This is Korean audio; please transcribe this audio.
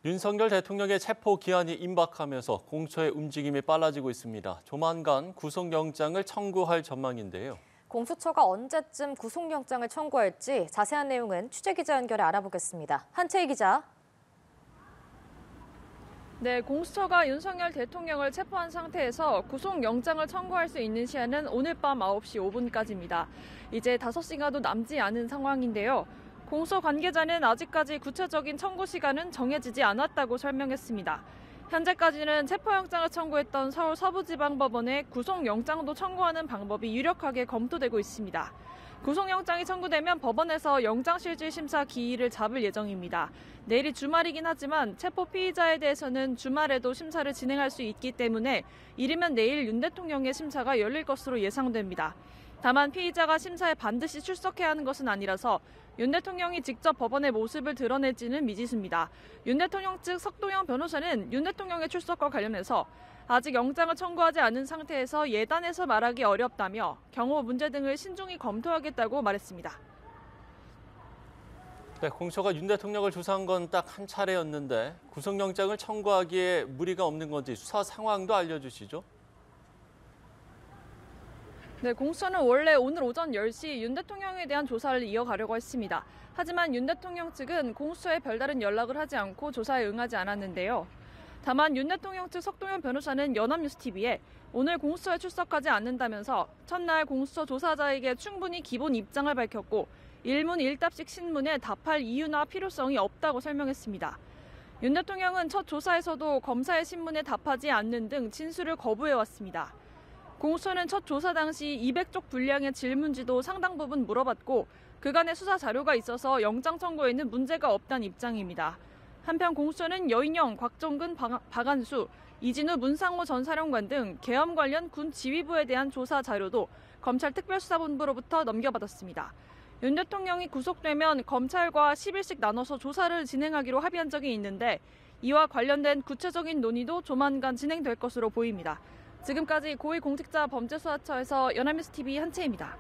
윤석열 대통령의 체포 기한이 임박하면서 공처의 움직임이 빨라지고 있습니다. 조만간 구속영장을 청구할 전망인데요. 공수처가 언제쯤 구속영장을 청구할지 자세한 내용은 취재기자 연결해 알아보겠습니다. 한채희 기자. 네, 공수처가 윤석열 대통령을 체포한 상태에서 구속영장을 청구할 수 있는 시한은 오늘 밤 9시 5분까지입니다. 이제 5시간도 남지 않은 상황인데요. 공수처 관계자는 아직까지 구체적인 청구 시간은 정해지지 않았다고 설명했습니다. 현재까지는 체포영장을 청구했던 서울 서부지방법원에 구속영장도 청구하는 방법이 유력하게 검토되고 있습니다. 구속영장이 청구되면 법원에서 영장실질 심사 기일을 잡을 예정입니다. 내일이 주말이긴 하지만 체포 피의자에 대해서는 주말에도 심사를 진행할 수 있기 때문에 이르면 내일 윤 대통령의 심사가 열릴 것으로 예상됩니다. 다만 피의자가 심사에 반드시 출석해야 하는 것은 아니라서 윤 대통령이 직접 법원의 모습을 드러낼지는 미지수입니다. 윤 대통령 측 석동영 변호사는 윤 대통령의 출석과 관련해서 아직 영장을 청구하지 않은 상태에서 예단해서 말하기 어렵다며 경호 문제 등을 신중히 검토하겠다고 말했습니다. 네, 공처가 윤 대통령을 조사한 건 딱 한 차례였는데 구속영장을 청구하기에 무리가 없는 건지 수사 상황도 알려주시죠. 네, 공수처는 원래 오늘 오전 10시 윤 대통령에 대한 조사를 이어가려고 했습니다. 하지만 윤 대통령 측은 공수처에 별다른 연락을 하지 않고 조사에 응하지 않았는데요. 다만 윤 대통령 측 석동현 변호사는 연합뉴스TV에 오늘 공수처에 출석하지 않는다면서 첫날 공수처 조사자에게 충분히 기본 입장을 밝혔고 일문일답식 신문에 답할 이유나 필요성이 없다고 설명했습니다. 윤 대통령은 첫 조사에서도 검사의 신문에 답하지 않는 등 진술을 거부해왔습니다. 공수처는 첫 조사 당시 200쪽 분량의 질문지도 상당 부분 물어봤고 그간의 수사 자료가 있어서 영장 청구에는 문제가 없다는 입장입니다. 한편 공수처는 여인영, 곽종근, 박안수, 이진우, 문상호 전 사령관 등 계엄 관련 군 지휘부에 대한 조사 자료도 검찰 특별수사본부로부터 넘겨받았습니다. 윤 대통령이 구속되면 검찰과 10일씩 나눠서 조사를 진행하기로 합의한 적이 있는데 이와 관련된 구체적인 논의도 조만간 진행될 것으로 보입니다. 지금까지 고위공직자범죄수사처에서 연합뉴스TV 한채입니다.